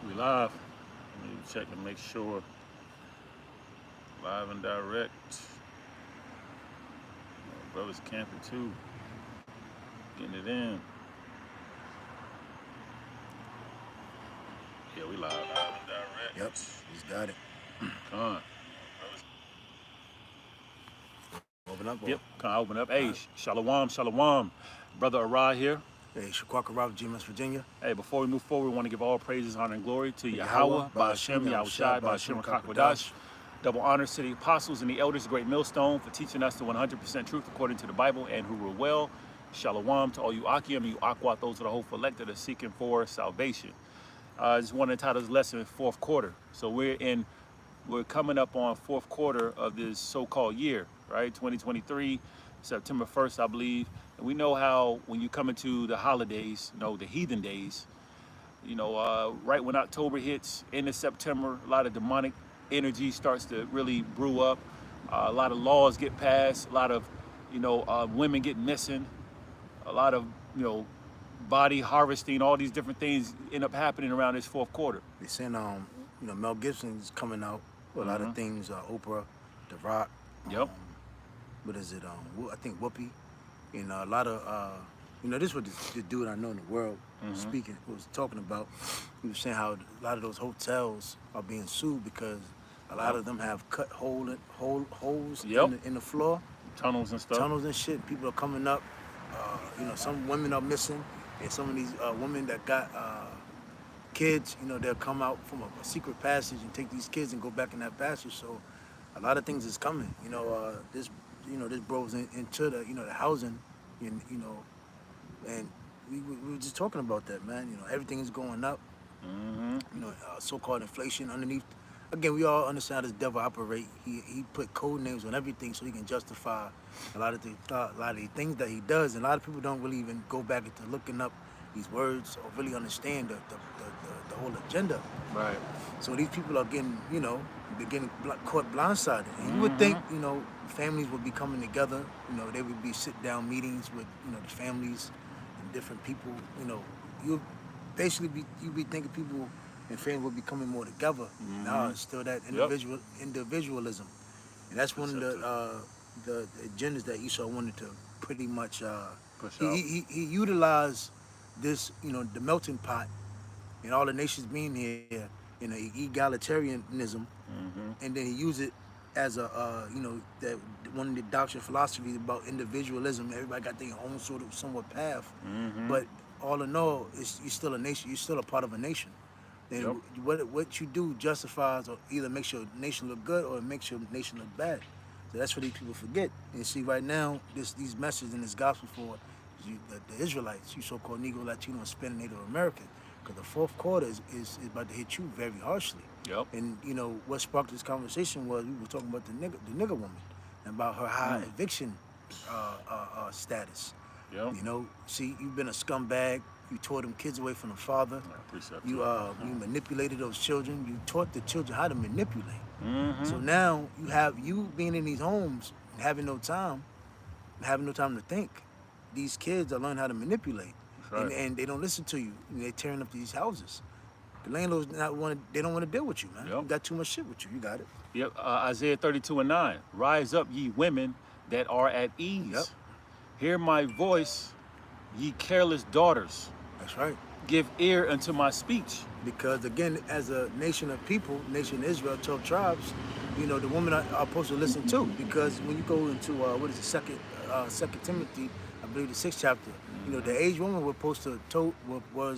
We live. Let me check to make sure. Live and direct. Brothers camping too. Getting it in. Yeah, we live. Live and Yep, direct. he's got it. Come on. Open up, Yep. or Come on, open up. all Hey, right. shalom, shalom. Brother Arah here. Hey, Shaquaka Ralph, GMS Virginia. Hey, before we move forward, we want to give all praises, honor, and glory to Yahweh, Yahweh, Ba'ashem, Ba'ashem, Yahushua, Yahushai, Ba'ashem, Ba'ashem, Rakakwadash. Kakwadash. Double honors to the apostles and the elders, the great millstone, for teaching us the 100% truth according to the Bible and who rule well. Shalom to all you Akim and you Akwat, those of the hopeful elect that are seeking for salvation. I just want to entitle this lesson fourth quarter. So we're coming up on fourth quarter of this so-called year, right? 2023, September 1st, I believe. And we know how when you come into the holidays, the heathen days, right when October hits, into September, a lot of demonic energy starts to really brew up. A lot of laws get passed. A lot of, women get missing. A lot of, body harvesting. All these different things end up happening around this fourth quarter. They saying, Mel Gibson's coming out with a lot of things. Oprah, The Rock. Yep. What is it? I think Whoopi. A lot of, this is what the dude I know in the world speaking was talking about. He was saying how a lot of those hotels are being sued because a lot of them have cut holes Yep. in the floor. Tunnels and stuff. Tunnels and shit. People are coming up. Some women are missing, and some of these women that got kids, they'll come out from a secret passage and take these kids and go back in that passage. So a lot of things is coming. This bros into the housing, and and we were just talking about that, man. Everything is going up. So-called inflation underneath. Again, we all understand how this devil operate. He put code names on everything so he can justify a lot of the things that he does. And a lot of people don't really even go back into looking up these words or really understand the whole agenda. Right. So these people are getting, caught blindsided. And you would think, families would be coming together. They would be sit-down meetings with, the families and different people. You basically you'd be thinking people and families would be coming more together. Now it's still that individualism, and that's one of the agendas that Esau wanted to pretty much. Push out. He utilized this, the melting pot, and all the nations being here, egalitarianism, and then he used it as a that one of the doctrine philosophies about individualism. Everybody got their own sort of somewhat path, but all in all, you're still a nation. You're still a part of a nation. Then what you do justifies or either makes your nation look good or it makes your nation look bad. So that's what these people forget. And see, right now, these messages in this gospel for the Israelites, you so-called Negro, Latino, and Hispanic, Native American, because the fourth quarter is about to hit you very harshly. Yep. And what sparked this conversation was we were talking about the nigger woman and about her high eviction status. Yep. See, you've been a scumbag. You tore them kids away from the father. You manipulated those children. You taught the children how to manipulate. So now you being in these homes and having no time to think. These kids are learning how to manipulate, right. and they don't listen to you. They're tearing up these houses. The landlords they don't want to deal with you, man. Yep. You got too much shit with you. You got it. Yep. Isaiah 32:9. Rise up, ye women that are at ease. Yep. Hear my voice, ye careless daughters. That's right. Give ear unto my speech. Because again, as a nation of people, nation Israel, 12 tribes, the women are supposed to listen too. Because when you go into Second Timothy, I believe the 6th chapter, the aged woman was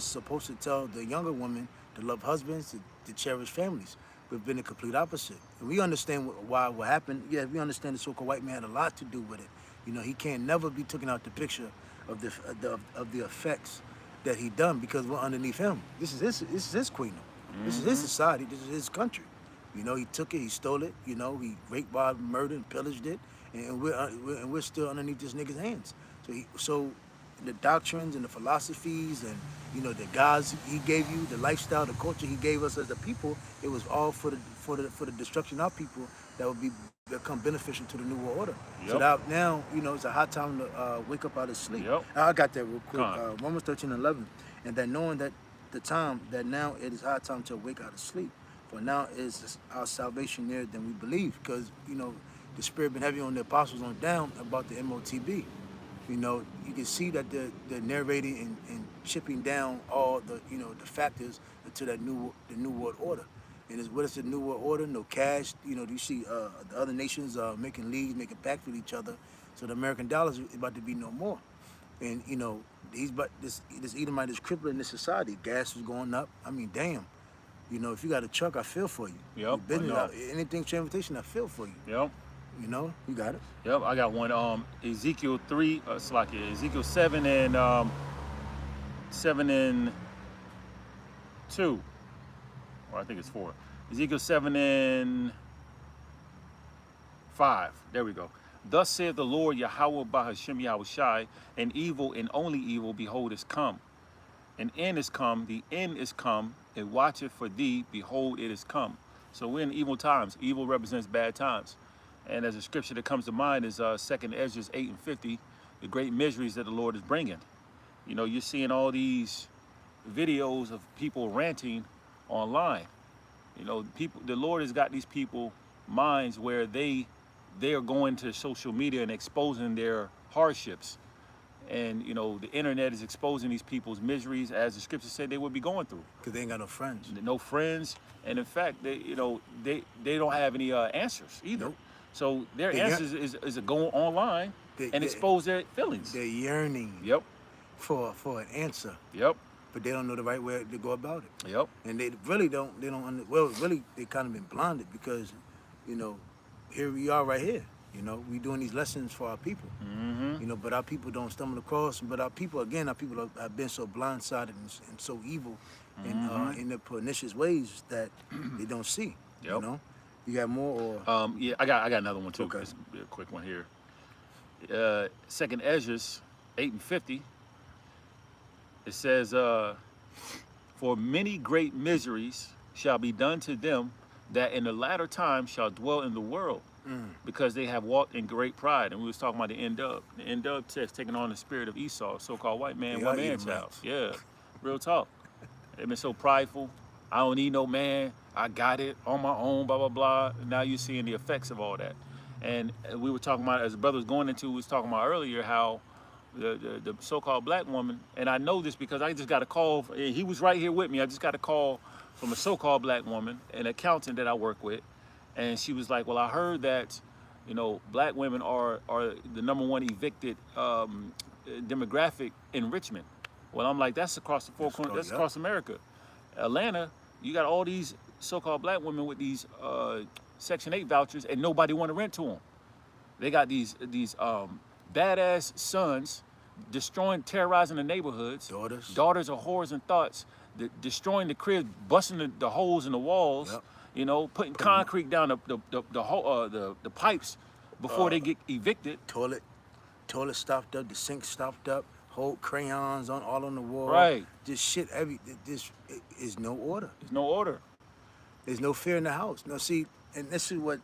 supposed to tell the younger women to love husbands, to cherish families. We've been the complete opposite. And we understand what happened. Yeah, we understand the so-called white man had a lot to do with it. He can't never be taken out the picture of the effects that he done because we're underneath him. This is his queen. This is his society. This is his country. He took it. He stole it. He raped, robbed, murdered, and pillaged it, and we're still underneath this nigga's hands. So the doctrines and the philosophies and the gods he gave you, the lifestyle, the culture he gave us as a people, it was all for the destruction of our people that would become beneficial to the new world order. Yep. So now it's a hot time to wake up out of sleep. Yep. I got that real quick. Romans 13:11, and that knowing that the time that now it is our time to awake out of sleep. For now is our salvation nearer than we believe, because the spirit been heavy on the apostles on down about the MOTB. You can see that they're narrating and chipping down all the the factors to the new world order. And what is the new world order? No cash. You see the other nations making leagues, making pacts with each other. So the American dollar is about to be no more. And this Edomite is crippling this society. Gas is going up. I mean, damn. If you got a truck, I feel for you. Yep. Your business, anything transportation, I feel for you. Yep. You got it. Yep. I got one. Ezekiel 3. Ezekiel 7 and 2. Or I think it's 4. Ezekiel 7 and 5. There we go. Thus saith the Lord Yahweh Bahashem Yahushai, and evil and only evil, behold, is come. An end is come, the end is come, it watcheth for thee, behold, it is come. So we're in evil times. Evil represents bad times. And as a scripture that comes to mind is 2nd Ezra 8 and 50, the great miseries that the Lord is bringing. You're seeing all these videos of people ranting online. The Lord has got these people minds where they are going to social media and exposing their hardships. And, the internet is exposing these people's miseries, as the scripture said they would be going through. Because they ain't got no friends. No friends. And in fact, they don't have any answers either. Nope. So their answers is to go online and expose their feelings. They're yearning Yep. for an answer. Yep. But they don't know the right way to go about it. Yep. And they kind of been blinded because, here we are right here. We doing these lessons for our people. Mm-hmm. But our people don't stumble across. But our people have been so blindsided and so evil in their pernicious ways that they don't see. Yep. You got more or? Yeah, I got another one too. Okay. Just a quick one here. 2nd Ezra 8 and 50. It says, for many great miseries shall be done to them that in the latter time shall dwell in the world, because they have walked in great pride. And we was talking about the N-Dub. The N-Dub text taking on the spirit of Esau, so-called white man, one man child. Yeah, real talk. They've been so prideful. I don't need no man. I got it on my own, blah, blah, blah. Now you're seeing the effects of all that. And we were talking about, as the brother was going into, we was talking about earlier, how the so-called black woman, and I know this because I just got a call, he was right here with me. I just got a call from a so-called black woman, an accountant that I work with. And she was like, well, I heard that, black women are the #1 evicted demographic in Richmond. Well, I'm like, that's across the four corners, that's across America. Atlanta, you got all these so-called black women with these Section 8 vouchers, and nobody want to rent to them. They got these badass sons destroying, terrorizing the neighborhoods. Daughters are whores and thoughts, destroying the cribs, busting the holes in the walls. Yep. Putting concrete down the pipes before they get evicted. Toilet stopped up, the sink stopped up, whole crayons all on the wall. Right. Just shit. This is no order. There's no order. There's no fear in the house. Now see, and this is what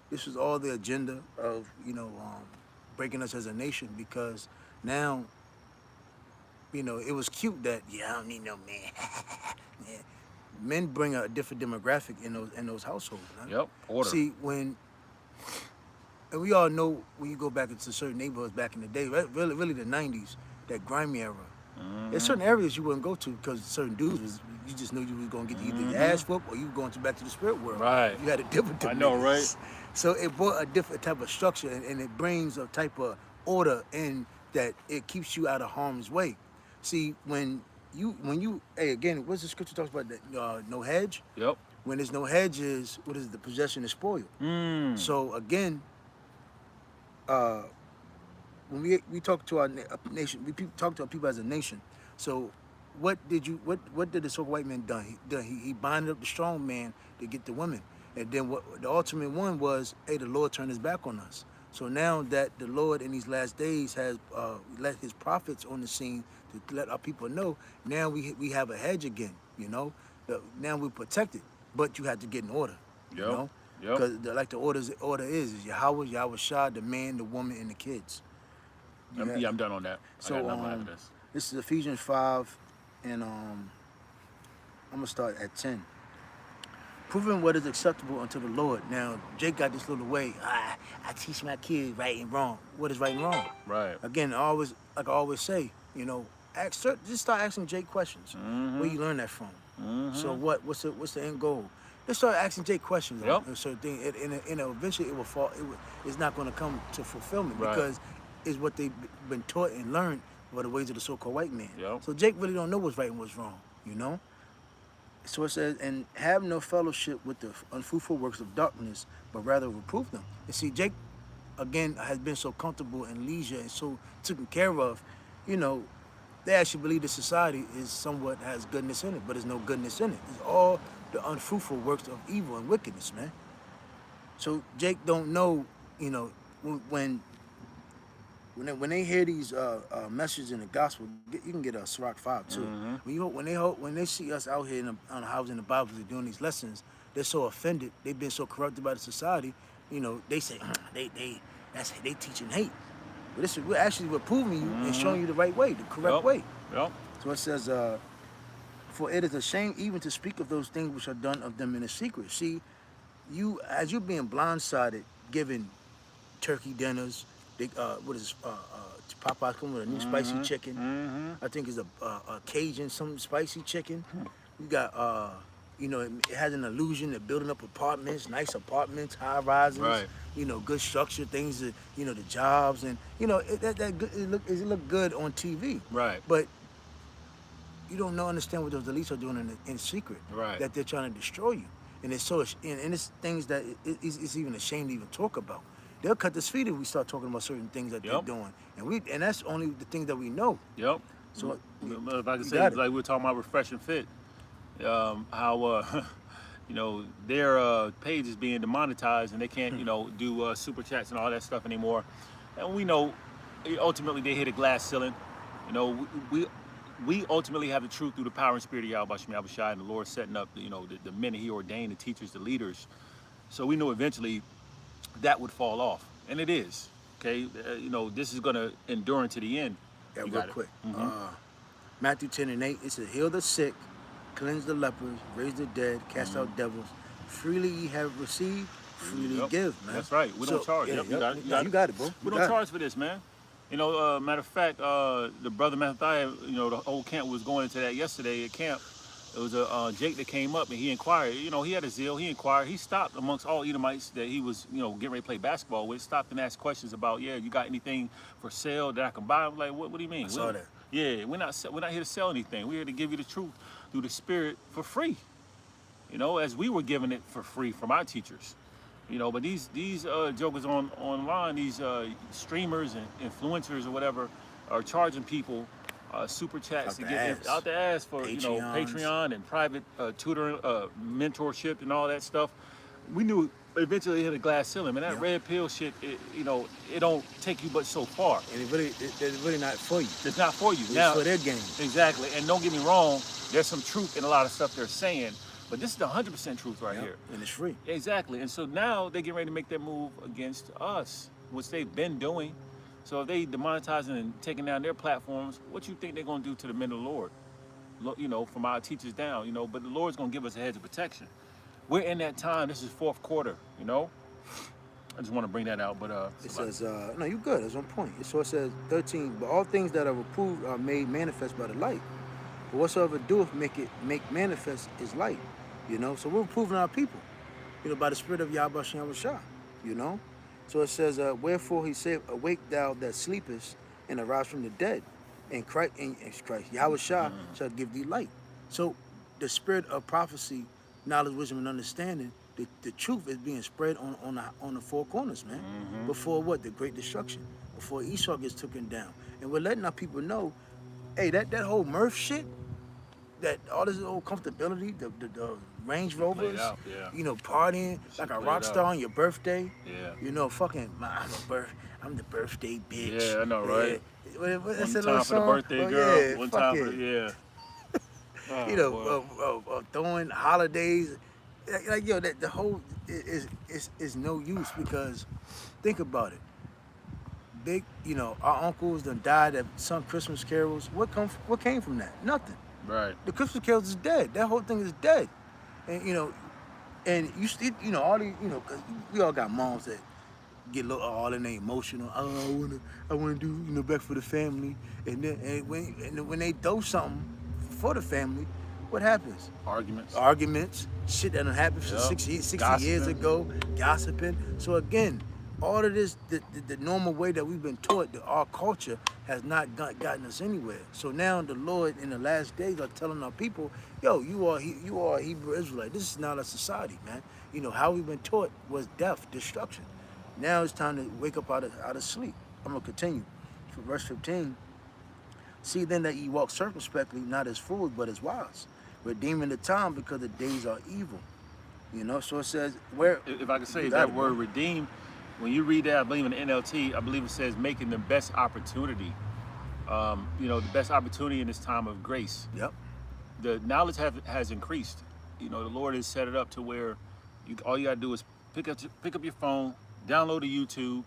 this was all the agenda of breaking us as a nation, because now it was cute that I don't need no man. Yeah. Men bring a different demographic in those households. Right? Yep. Order. See, and we all know when you go back into certain neighborhoods back in the day, really the 90s, that grimy era. There's certain areas you wouldn't go to because certain dudes you just knew you was gonna get either your ass whooped or you were going back to the spirit world. Right. You had a different. I know, right? So it brought a different type of structure and it brings a type of order in that it keeps you out of harm's way. See, when you again, what's the scripture talks about that no hedge? Yep. When there's no hedges, what is the possession is spoiled. So again, when we talk to our nation, we talk to our people as a nation. So what did the so-called white man done? He binded up the strong man to get the women. And then what the ultimate one was, the Lord turned his back on us. So now that the Lord in these last days has let his prophets on the scene to let our people know, now we have a hedge again, now we're protected, but you have to get in order, because like the order is Yahweh Shah, the man, the woman, and the kids. I'm done on that. So I got nothing after this. This is Ephesians 5 and I'm gonna start at 10. Proving what is acceptable unto the Lord. Now, Jake got this little way. I teach my kids right and wrong. What is right and wrong? Right. Again, like I always say, just start asking Jake questions. Where you learn that from? So what's the end goal? Let's start asking Jake questions Yep. on certain things, and eventually it will fall. It's not going to come to fulfillment Right. because it's what they've been taught and learned by the ways of the so-called white man. Yep. So Jake really don't know what's right and what's wrong. So it says, and have no fellowship with the unfruitful works of darkness, but rather reprove them. And see, Jake, again, has been so comfortable in leisure and so taken care of, they actually believe the society is somewhat has goodness in it, but there's no goodness in it. It's all the unfruitful works of evil and wickedness, man. So Jake don't know, when they hear these messages in the gospel, you can get a Sirach 5 too. When they see us out here on the house in the Bible doing these lessons, they're so offended. They've been so corrupted by the society. They say they teaching hate. But we're actually reproving you and showing you the right way, the correct way. Yep. So it says, for it is a shame even to speak of those things which are done of them in a secret. See, as you're being blindsided, giving turkey dinners. Popeye's coming with a new spicy chicken. I think it's a Cajun, some spicy chicken. You got, it has an illusion of building up apartments, nice apartments, high rises. Right. Good structure, things that, the jobs, and it look good on TV. Right. But you don't understand what those elites are doing in secret. Right. That they're trying to destroy you, and it's it's things that it's even a shame to even talk about. They'll cut us feet if we start talking about certain things that they're doing, and that's only the things that we know. Yep. So if I can say, like we were talking about Refresh and Fit, how their page is being demonetized and they can't do super chats and all that stuff anymore, and we know ultimately they hit a glass ceiling. We ultimately have the truth through the power and spirit of Yahweh Shem Yahushua, and the Lord setting up the men that He ordained, the teachers, the leaders. So we know eventually that would fall off, and it is. Okay, this is going to endure into the end. Yeah, real quick. Matthew 10:8. It says, "Heal the sick, cleanse the lepers, raise the dead, cast out devils. Freely ye have received, freely give." Man, that's right. We don't charge. Yeah, You got it, bro. We don't charge for this, man. Matter of fact, the brother Matthew, the whole camp was going into that yesterday at camp. It was a Jake that came up and he inquired. He had a zeal. He inquired. He stopped amongst all Edomites that he was, getting ready to play basketball with. Stopped and asked questions about, you got anything for sale that I can buy? I'm like, what do you mean? I saw that. Yeah, we're not here to sell anything. We're here to give you the truth through the Spirit for free. As we were giving it for free from our teachers. But these jokers online, these streamers and influencers or whatever, are charging people super chats to get out the ass for Patreon and private tutoring, mentorship and all that stuff. We knew eventually it hit a glass ceiling, man. That red pill shit, it don't take you but so far. And it's really not for you. It's not for you. It's now, for their game. Exactly. And don't get me wrong, there's some truth in a lot of stuff they're saying, but this is the 100% truth right here. And it's free. Exactly. And so now they're getting ready to make that move against us, which they've been doing. So if they demonetizing and taking down their platforms, what you think they're going to do to the men of the Lord? From our teachers down, but the Lord's going to give us a hedge of protection. We're in that time. This is fourth quarter, I just want to bring that out, but it says, no, you're good. It's on point. So it says 13, but all things that are reproved are made manifest by the light. But whatsoever doeth make manifest is light. So we're reproving our people, by the spirit of Yahweh Shem Yahushua, So it says, wherefore he said, awake thou that sleepest, and arise from the dead, and Christ Yahweh shall give thee light. So the spirit of prophecy, knowledge, wisdom, and understanding, the truth is being spread on the four corners, man. Before what? The great destruction. Before Esau gets taken down. And we're letting our people know, hey, that whole Murph shit, that all this old comfortability, the Range Rovers, partying like a rock star on your birthday. Yeah. I'm the birthday bitch. Yeah, I know, right? That's One time for the birthday girl. Yeah, one time for throwing holidays. That the whole is no use, because think about it. Big, our uncles done died at some Christmas carols. What came from that? Nothing. Right. The Christmas carols is dead. That whole thing is dead. And and you know, all these, cause we all got moms that get all in they emotional. Oh, I wanna do, back for the family. And then when they do something for the family, what happens? Arguments. Arguments, shit that done happened Yep. 60 years ago, gossiping. So again, all of this, the normal way that we've been taught, our culture has not gotten us anywhere. So now the Lord in the last days are telling our people, yo, you are a Hebrew Israelite. This is not a society, man. How we've been taught was death, destruction. Now it's time to wake up out of sleep. I'm gonna continue. For verse 15. See then that ye walk circumspectly, not as fools, but as wise, redeeming the time because the days are evil. So it says where. If I could say that word redeem, when you read that, I believe in the NLT, I believe it says making the best opportunity. The best opportunity in this time of grace. Yep. The knowledge has increased. The Lord has set it up to where all you gotta do is pick up your phone, download a YouTube,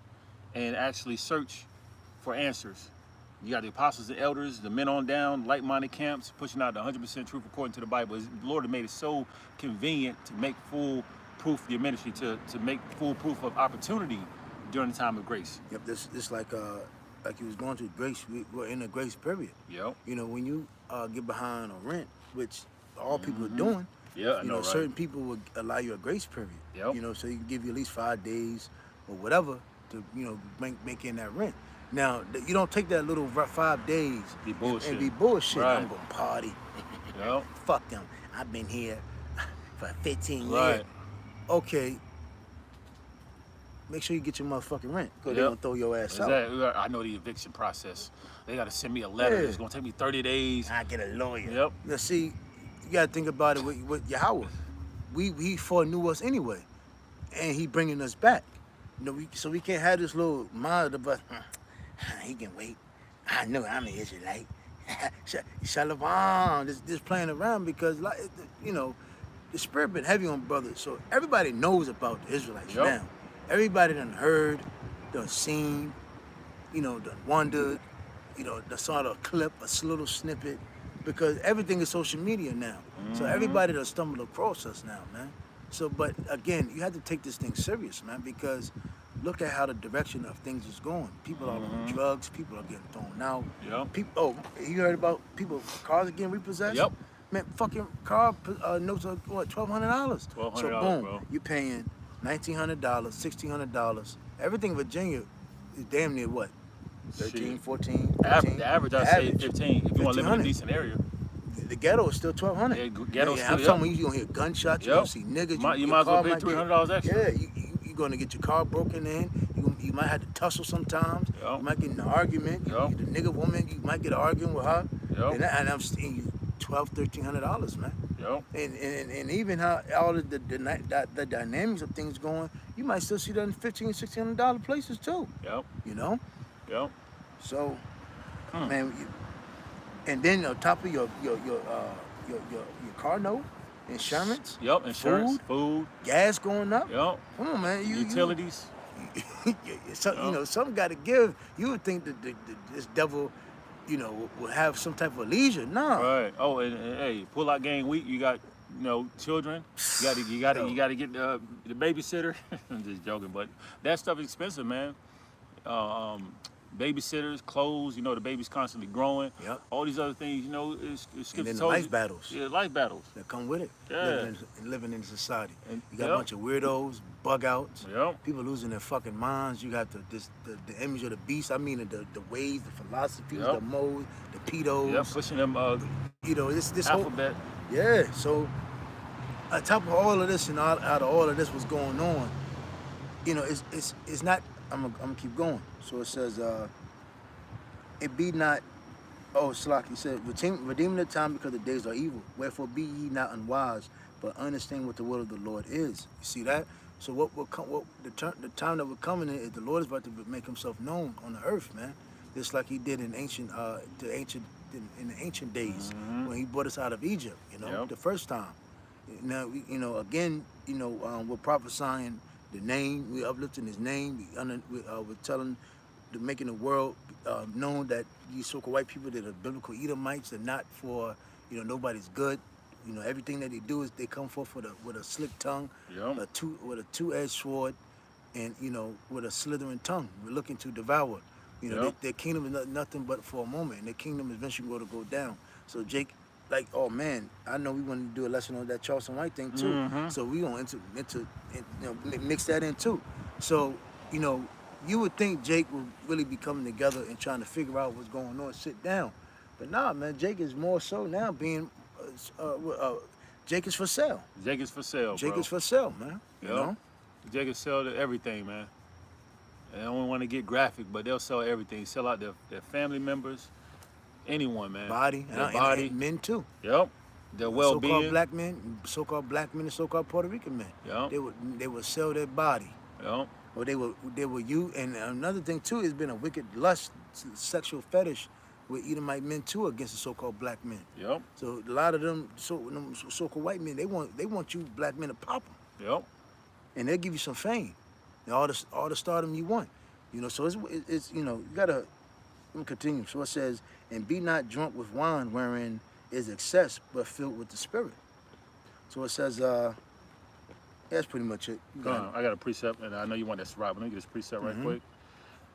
and actually search for answers. You got the apostles and elders, the men on down, like-minded camps, pushing out the 100% truth according to the Bible. The Lord has made it so convenient to make full proof of your ministry, to make full proof of opportunity during the time of grace. Yep. This like you was going through grace. We're in a grace period. Yep. When you get behind on rent, which all people are doing. Yeah, I know, right? Certain people will allow you a grace period. Yep. So you can give you at least 5 days or whatever to make in that rent. Now you don't take that little 5 days Be bullshit. and be bullshit. Right. I'm gonna party. Yep. Fuck them. I've been here for 15 years. Right. Okay. Make sure you get your motherfucking rent, because they're gonna throw your ass out. Exactly. I know the eviction process. They gotta send me a letter. Yeah. It's gonna take me 30 days. I get a lawyer. Yep. Now see, you gotta think about it with Yahweh. He foreknew us anyway, and he bringing us back. So we can't have this little mind of us. He can wait. I know I'm an Israelite. Shalom. Just playing around, because the spirit been heavy on brothers. So everybody knows about the Israelites now. Everybody done heard, done seen, done wondered, done saw a clip, a little snippet, because everything is social media now. So everybody done stumbled across us now, man. So, but again, you have to take this thing serious, man, because look at how the direction of things is going. People are on drugs. People are getting thrown out. Yep. People. Oh, you heard about cars are getting repossessed? Yep. Man, fucking car notes are what, $1,200. $1,200, So boom, bro. you're paying $1,900, $1,600. Everything in Virginia is damn near what? 13, Shit. 14, 15? The average, I'd say 15. If you want to live in a 1,500. decent area. The ghetto is still $1,200. Yeah, ghetto's Man, still, I'm talking, you gonna hear gunshots. You Yep. gonna see niggas. You your might as well car pay might $300 extra. Yeah, you're gonna get your car broken in. You might have to tussle sometimes. Yep. You might get in an argument. Yep. The nigga woman, you might get an argument with her. Yep. And I'm seeing you $1,200-$1,300, man. Yep. And even how all of the dynamics of things going, you might still see that in $1,500-$1,600 places too. Yep. Yep. So, man, and then on top of your car note, insurance, Yep. Insurance, food. gas going up. Yep. Come on, man. Utilities. Something got to give. You would think that this devil, will have some type of leisure. No. Right. Oh, and hey, pull out gang week. You got, children. You got to get the babysitter. I'm just joking, but that stuff is expensive, man. Babysitters, clothes. The baby's constantly growing. Yep. All these other things. It's And then the life battles Yeah, life battles. that come with it. Yeah. Living in society. And- You got yep. a bunch of weirdos, bug outs. Yep. People losing their fucking minds. You got the image of the beast. I mean, the ways, the philosophies, Yep. the modes, the pedos. Yep. Pushing them This whole, alphabet. yeah. So, on top of all of this and out of all of this was going on, it's not. I'm gonna keep going. So it says, it be not. Oh, Slaki, he said, redeem the time because the days are evil. Wherefore be ye not unwise, but understand what the will of the Lord is. You see that? So the time that we're coming in is the Lord is about to make Himself known on the earth, man. Just like He did in the ancient days when He brought us out of Egypt. Yep. The first time. Now, again, we're prophesying the name. We're uplifting His name. We're telling, making the world known that these so-called white people that are biblical Edomites are not for, You know, nobody's good. You know, everything that they do is they come forth with a slick tongue, Yep. with a two-edged sword, and you know, with a slithering tongue. We're looking to devour. You know, Yep. their kingdom is nothing but for a moment, and their kingdom is eventually going to go down. So Jake, like, oh man, I know we want to do a lesson on that Charleston White thing too. Mm-hmm. So we gonna mix that in too. So you know, you would think Jake would really be coming together and trying to figure out what's going on, sit down, but nah, man, Jake is more so now being, Jake is for sale. Jake is for sale, Jake bro. is for sale, man. You Yep. know, Jake is sell to everything, man. They don't want to get graphic, but they'll sell everything. Sell out their family members, anyone, man. body, Their body. and men too. Yep. Their well-being. So-called black men, so-called black men, and so-called Puerto Rican men. Yep. They would sell their body, Yep. or they were you. And another thing too has been a wicked lust, sexual fetish with Edomite men too against the so-called black men. Yep. So a lot of them so-called white men, they want you black men to pop them, Yep. and they'll give you some fame, and all the stardom you want. You know, so it's you know, you gotta. Let me continue. So it says, and be not drunk with wine wherein is excess, but filled with the Spirit. So it says, that's pretty much it. You got it. I got a precept, and I know you want this right, but let me get this precept right Mhm. quick.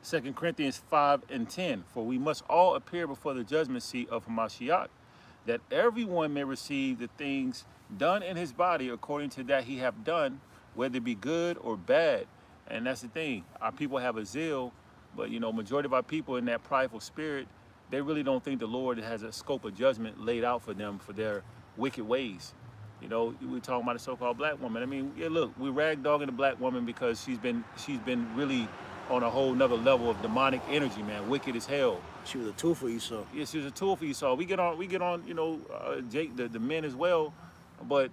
2 Corinthians 5:10. For we must all appear before the judgment seat of Hamashiach, that everyone may receive the things done in his body according to that he have done, whether it be good or bad. And that's the thing. Our people have a zeal, but you know, majority of our people in that prideful spirit, they really don't think the Lord has a scope of judgment laid out for them for their wicked ways. You know, we're talking about a so-called black woman. I mean, yeah, look, we ragdogging the black woman because she's been really on a whole nother level of demonic energy, man, wicked as hell. She was a tool for Esau. Yeah, she was a tool for Esau. We get on, you know, Jake, the men as well. But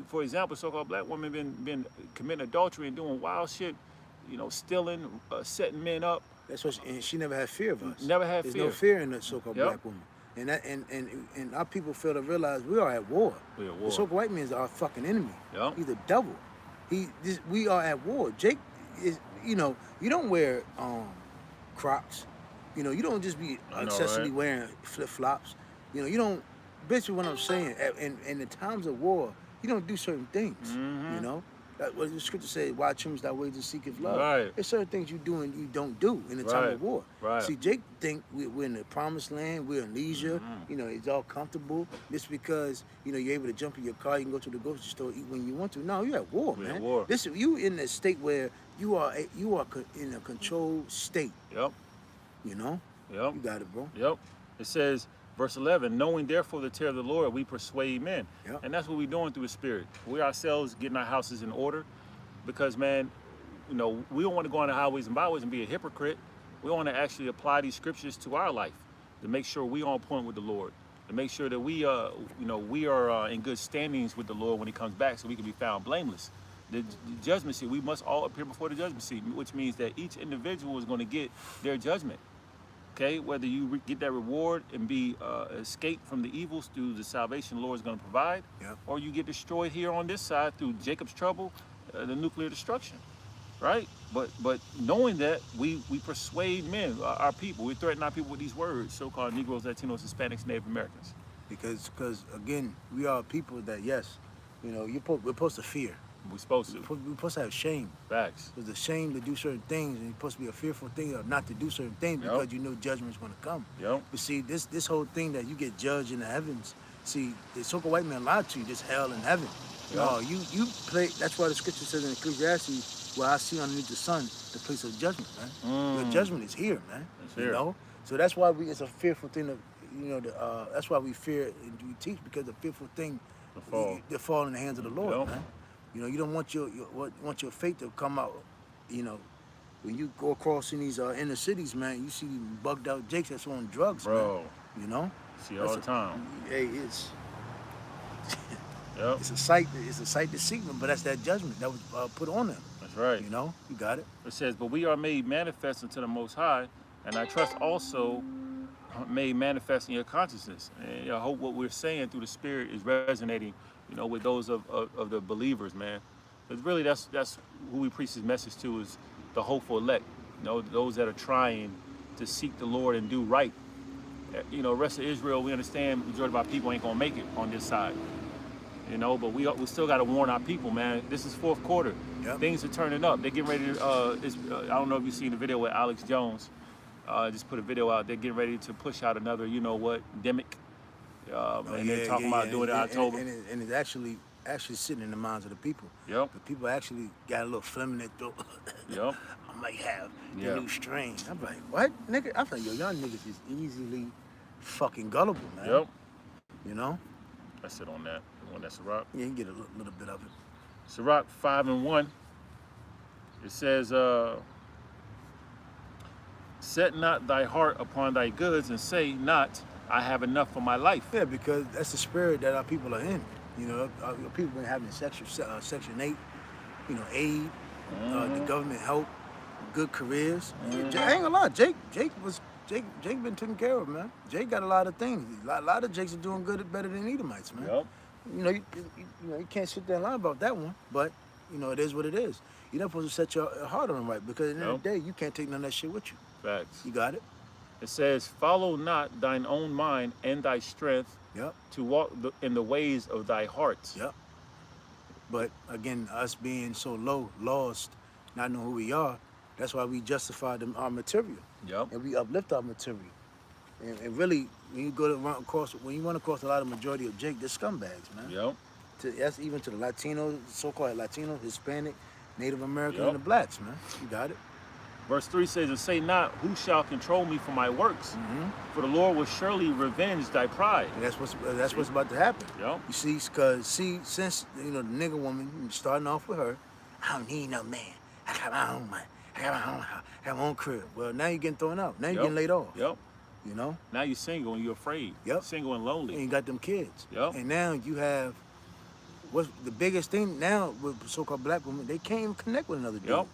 for example, so-called black woman been committing adultery and doing wild shit, you know, stealing, setting men up. That's what and she never had fear of us. Never had There's fear. no fear in the so-called Yep. black woman. And that and our people fail to realize we are at war. We at war. The so-called white man is our fucking enemy. Yep. He's the devil. We are at war. Jake is, you know, you don't wear Crocs. You know, you don't just be I know, excessively right? wearing flip-flops. You know, you don't, basically what I'm saying, in the times of war, you don't do certain things, Mhm. you know? That what the scripture says, why trims thy ways and seeketh love. Right. There's certain things you do and you don't do in the time Right. of war. Right. See, Jake think we're in the promised land, we're in leisure, Mhm. you know, it's all comfortable. Just because, you know, you're able to jump in your car, you can go to the grocery store, eat when you want to. No, you're at war, We're man. at war. This you in a state where you are in a controlled state, Yep. you know? Yep. You got it, bro. Yep. It says, verse 11, knowing therefore the terror of the Lord, we persuade men. Yep. And that's what we're doing through the Spirit. We ourselves getting our houses in order because, man, you know, we don't want to go on the highways and byways and be a hypocrite. We want to actually apply these scriptures to our life to make sure we on point with the Lord, to make sure that we, you know, we are in good standings with the Lord when he comes back so we can be found blameless. The judgment seat, we must all appear before the judgment seat, which means that each individual is going to get their judgment. Okay, whether you get that reward and be escaped from the evils through the salvation the Lord is going to provide, Yep. or you get destroyed here on this side through Jacob's trouble, the nuclear destruction, right? But knowing that, we persuade men, our people, we threaten our people with these words, so-called Negroes, Latinos, Hispanics, Native Americans. Because again, we are people that, yes, you know, we're supposed to fear. We're supposed to. We're supposed to have shame. Facts. There's a shame to do certain things, and it's supposed to be a fearful thing of not to do certain things Yep. because you know judgment's going to come. Yep. But see, this whole thing that you get judged in the heavens, see, the so-called white man lied to you, this hell in heaven. Yeah. No, you play, that's why the scripture says in Ecclesiastes, where I see underneath the sun, the place of judgment, man. Your judgment is here, man. It's You here. know? So that's why it's a fearful thing of, you know, that's why we fear and we teach, because the fearful thing, The fall. fall in the hands of the Lord, Yep. man. You know, you don't want your faith to come out. You know, when you go across in these inner cities, man, you see bugged out Jakes that's on drugs, Bro, man. You know, see all the time. Hey, it's Yep, it's a sight. It's a sight to see them, but that's that judgment that was put on them. that's right. You know, you got it. It says, but we are made manifest unto the Most High, and I trust also made manifest in your consciousness. And I hope what we're saying through the Spirit is resonating, you know, with those of the believers, man. Because really, that's who we preach this message to, is the hopeful elect. You know, those that are trying to seek the Lord and do right. you know, rest of Israel, we understand majority of our people ain't gonna make it on this side. You know, but we still got to warn our people, man. This is fourth quarter. Yep. Things are turning up. They're getting ready to. I don't know if you've seen the video with Alex Jones. Just put a video out. They're getting ready to push out another, you know what, demic. And they're talking about doing it in October. And it's actually sitting in the minds of the people. Yep. The people actually got a little phlegm in their throat. Yep. I might have the Yeah. new strain. I'm like, what, nigga? I'm like, yo, y'all niggas is easily fucking gullible, man. Yep. You know? That's it on that. The one that's Ciroc. Yeah, you get a little bit of it. Ciroc 5-1. It says, set not thy heart upon thy goods, and say not, I have enough for my life. Yeah, because that's the spirit that our people are in. You know, our people been having Section 8, you know, aid, the government help, good careers. I ain't gonna lie, Jake been taken care of, man. Jake got a lot of things. A lot of Jakes are doing good, better than Edomites, man. Yep. You know, you can't sit there and lie about that one, but you know, it is what it is. You're not supposed to set your heart on it right, because at the end of the day, you can't take none of that shit with you. Facts. You got it? It says, follow not thine own mind and thy strength Yep. to walk in the ways of thy heart. Yep. But again, us being so low, lost, not knowing who we are, that's why we justify our material. Yep. And we uplift our material. And really, when you run across a lot of majority of Jake, they're scumbags, man. Yep. That's even to the Latinos, so-called Latino, Hispanic, Native American, Yep. and the blacks, man. You got it? Verse 3 says, and say not, who shall control me for my works? For the Lord will surely revenge thy pride. And that's what's about to happen. Yep. You see, because since you know the nigger woman, starting off with her, I don't need no man. I got my own money. I got my own house. I got my own crib. Well, now you're getting thrown out. Now you're getting laid off. Yep. You know? Now you're single and you're afraid. Yep. Single and lonely. And you got them kids. Yep. And now you have what's the biggest thing now with so-called black women? They can't even connect with another dude. Yep.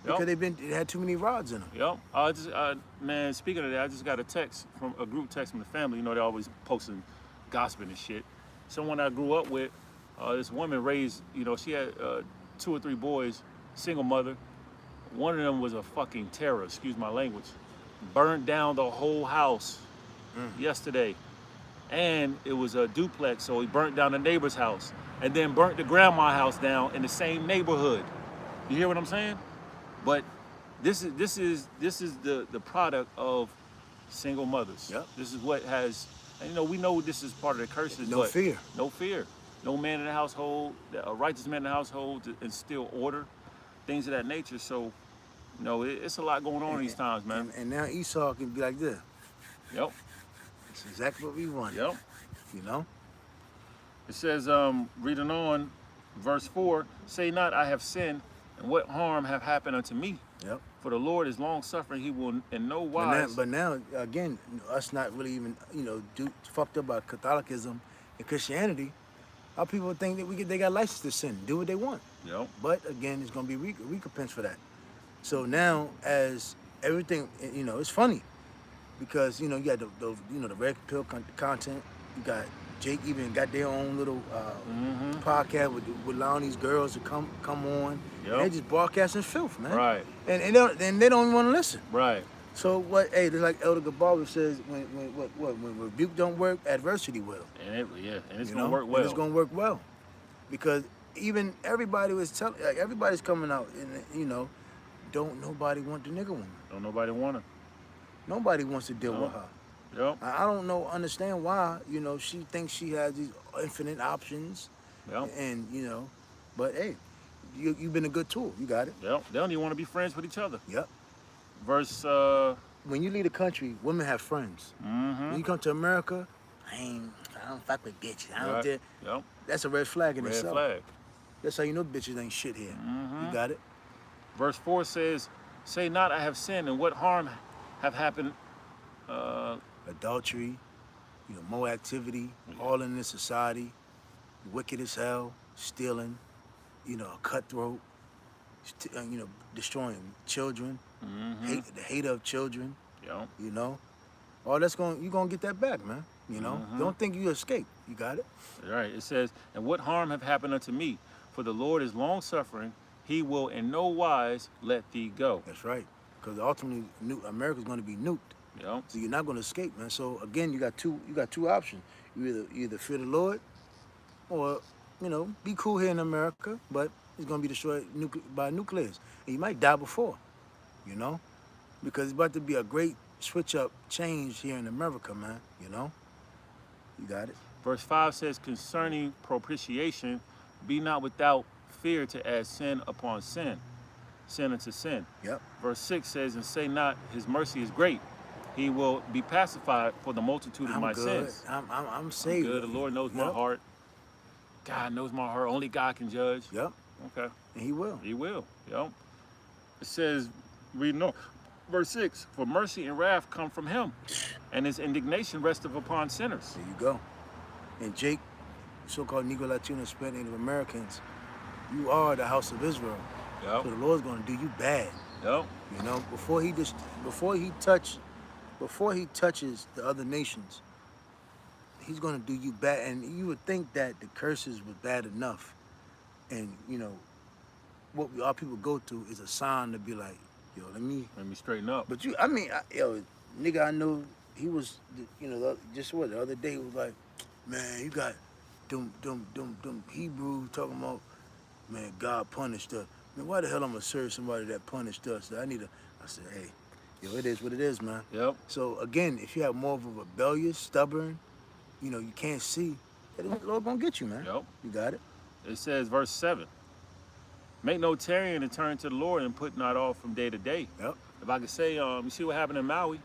Because they had too many rods in them. Yep. Man, speaking of that, I just got a text from a group text from the family. You know, they're always posting gossip and shit. Someone I grew up with, this woman raised, you know, she had 2 or 3 boys, single mother. One of them was a fucking terror, excuse my language. Burned down the whole house yesterday. And it was a duplex, so he burnt down the neighbor's house. And then burnt the grandma's house down in the same neighborhood. You hear what I'm saying? But this is the product of single mothers. Yep. This is what has, and you know, we know this is part of the curses. No but fear. No fear. No man in the household, a righteous man in the household to instill order, things of that nature. So, you know, it's a lot going on these times, man. And now Esau can be like this. Yep. It's exactly what we want. Yep. You know? It says, reading on, verse 4, say not, I have sinned, and what harm have happened unto me? Yep. For the Lord is long suffering; He will in no wise. But now, again, us not really even, you know, fucked up by Catholicism and Christianity. Our people think that they got license to sin, do what they want. Yep. But again, it's gonna be recompense for that. So now, as everything, you know, it's funny because you know you got the red pill content. You got Jake even got their own little podcast with allowing these girls to come on. Yep. And they just broadcasting filth, man. Right. And they don't even want to listen. Right. So what? Hey, it's like Elder Gabar says, when rebuke don't work, adversity will. And it's You gonna know? work well. And it's gonna work well, because even everybody was telling, like, everybody's coming out, and you know, don't nobody want the nigga woman. Don't nobody want her. Nobody wants to deal with her. Yep. I don't understand why. You know, she thinks she has these infinite options. Yep. And you know, but hey, you've been a good tool. You got it. Yep. They don't even want to be friends with each other. Yep. Verse. When you leave the country, women have friends. When you come to America, I don't fuck with bitches. I don't dare. Yep. That's a red flag in Red itself. flag. That's how you know bitches ain't shit here. You got it? Verse 4 says, say not, I have sinned, and what harm have happened? Adultery, you know, more activity, all in this society, wicked as hell, stealing, you know, cutthroat, you know, destroying children, the hate of children, Yep. you know. All that's you're gonna get that back, man. You know, don't think you escape. You got it? Right. It says, and what harm have happened unto me? For the Lord is long suffering; He will in no wise let thee go. That's right. Because ultimately, America's going to be nuked. Yep. So you're not going to escape, man. So again, you got two options. You either fear the Lord, or be cool here in America, but it's going to be destroyed by nuclears, and you might die before, you know, because it's about to be a great switch up change here in America, man. You got it. Verse 5 says, concerning propitiation, be not without fear to add sin upon sin, sin unto sin. Yep. Verse 6 says, and say not, his mercy is great. He will be pacified for the multitude of my good. sins. I'm saved. I'm good. The Lord knows my heart. God knows my heart. Only God can judge. Yep. Okay. And he will. He will. Yep. It says, reading on, verse 6, for mercy and wrath come from him, and his indignation resteth upon sinners. There you go. And Jake, so-called Negro, Latino, Hispanic, Native Americans, you are the house of Israel. Yep. So the Lord's going to do you bad. Yep. Before he touches the other nations, he's going to do you bad. And you would think that the curses were bad enough. And, what our people go through is a sign to be like, yo, let me straighten up. But nigga, I know he was, the other day, he was like, man, you got them Hebrews talking about, man, God punished us. Man, why the hell I'm gonna serve somebody that punished us? I said, hey, it is what it is, man. Yep. So again, if you have more of a rebellious, stubborn, you can't see, the Lord gonna get you, man. Yep. You got it. It says, verse 7, make no tarrying and turn to the Lord and put not off from day to day. Yep. If I could say, you see what happened in Maui?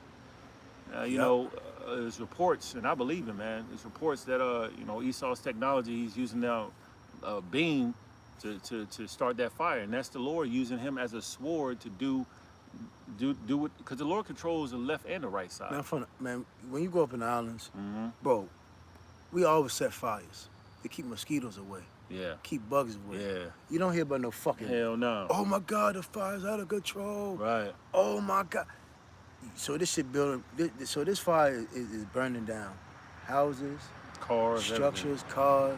There's reports, and I believe it, man. There's reports that, Esau's technology, he's using now beam to start that fire. And that's the Lord using him as a sword to do it, because the Lord controls the left and the right side. Man, when you go up in the islands, Mm-hmm. bro, we always set fires to keep mosquitoes away. Yeah. Keep bugs away. Yeah. You don't hear about no fucking, Hell no. oh my God, the fire's out of control. Right. Oh my God. So this shit this fire is burning down houses, Cars, structures, cars.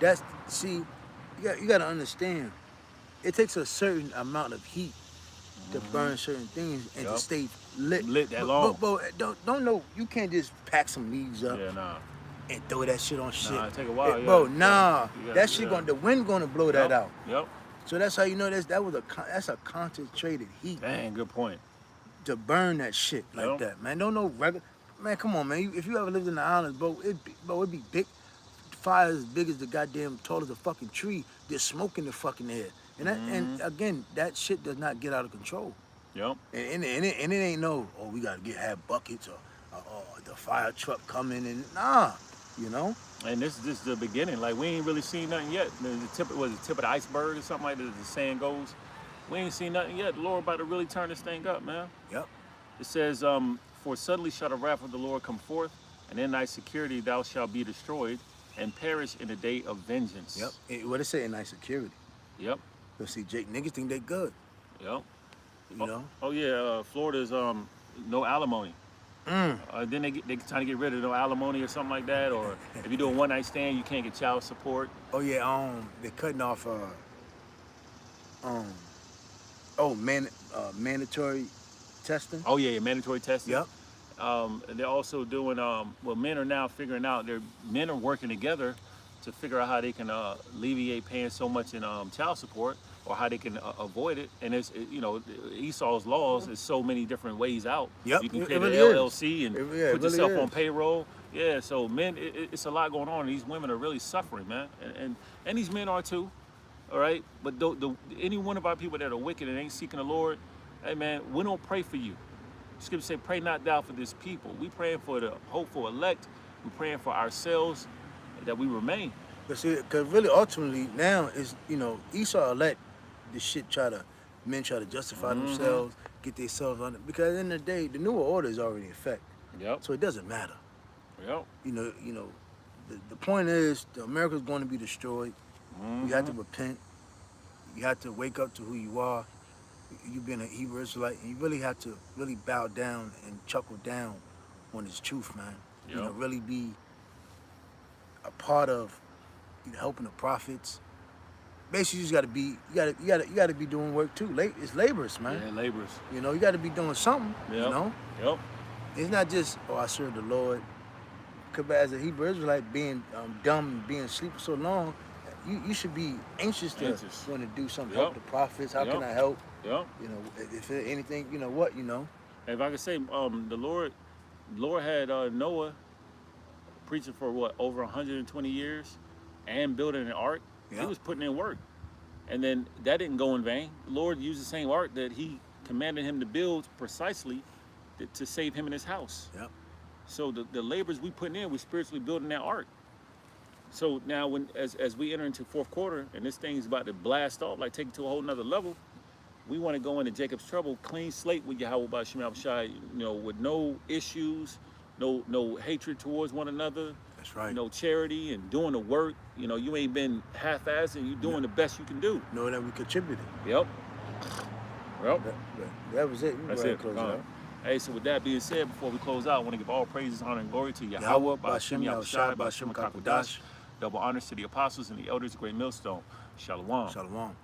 You got to understand, it takes a certain amount of heat to burn certain things and to stay lit. Lit that long. But don't know, you can't just pack some leaves up Yeah, nah. and throw that shit on shit. Nah, it take a while, Bro, yeah. that shit the wind gonna blow that out. Yep. So that's how you know that's a concentrated heat Dang, good point. to burn that shit like that, man. Don't know regular, man. Come on, man. If you ever lived in the islands, bro, it'd be big fires as big as the goddamn tall as a fucking tree. There's smoke in the fucking air, and again, that shit does not get out of control. Yep. And it ain't no, we gotta have buckets or the fire truck coming and nah. And this is just the beginning. Like, we ain't really seen nothing yet. The tip of the iceberg or something like that, the saying goes. We ain't seen nothing yet. The Lord about to really turn this thing up, man. Yep. It says, for suddenly shall the wrath of the Lord come forth, and in thy security thou shalt be destroyed, and perish in the day of vengeance. Yep. What it say in nice security? Yep. Let's see, Jake, niggas think they good. Yep. You know? Oh yeah, Florida's no alimony. Then they trying to get rid of no alimony or something like that, or if you do a one night stand, you can't get child support. Oh yeah, they're cutting off mandatory testing. Oh yeah, mandatory testing. Yep. They're also doing men are now figuring out, men are working together to figure out how they can alleviate paying so much in child support, or how they can avoid it. And Esau's laws is so many different ways out. Yep. You can create really an LLC and it put really yourself is. on payroll. Yeah, so men, it's a lot going on. These women are really suffering, man, and these men are too. All right, but any one of our people that are wicked and ain't seeking the Lord, hey man, we don't pray for you. Scripture say, pray not thou for this people. We praying for the hopeful elect. We praying for ourselves that we remain. But see, because really, ultimately, now is Esau let this shit men try to justify themselves, get themselves on it. Because at the end of the day, the New Order is already in effect. Yep. So it doesn't matter. Yep. The point is, America's going to be destroyed. You have to repent. You have to wake up to who you are. You being a Hebrew Israelite, and you really have to really bow down and chuckle down on this truth, man. Yep. Really be a part of helping the prophets. Basically, you got to be doing work too. It's laborious, man. Yeah, laborers. You got to be doing something. Yep. Yep. It's not just, oh, I serve the Lord. Because as a Hebrew Israelite, being dumb and being asleep for so long, you should be anxious to want to do something, help the prophets. How can I help? Yep. You know, if there anything, you know what, you know. If I could say, the Lord had Noah preaching for what, over 120 years, and building an ark. He was putting in work, and then that didn't go in vain. The Lord used the same ark that He commanded him to build precisely to save him and his house. Yep. So the labors we putting in, we're spiritually building that ark. So now, as we enter into fourth quarter, and this thing's about to blast off, like take it to a whole nother level, we want to go into Jacob's trouble, clean slate with Yahweh B'Shem Yahushai, you know, with no issues, no hatred towards one another. That's right. You know, charity and doing the work. You know, you ain't been half-assed, and you doing the best you can do. Know that we contributed. Yep. Yep. That was it. That's it. Hey, so with that being said, before we close out, I want to give all praises, honor, and glory to Yahweh, B'Shem Yahushai, B'Shem HaKadosh. Double honors to the apostles and the elders of Great Millstone. Shalom. Shalom.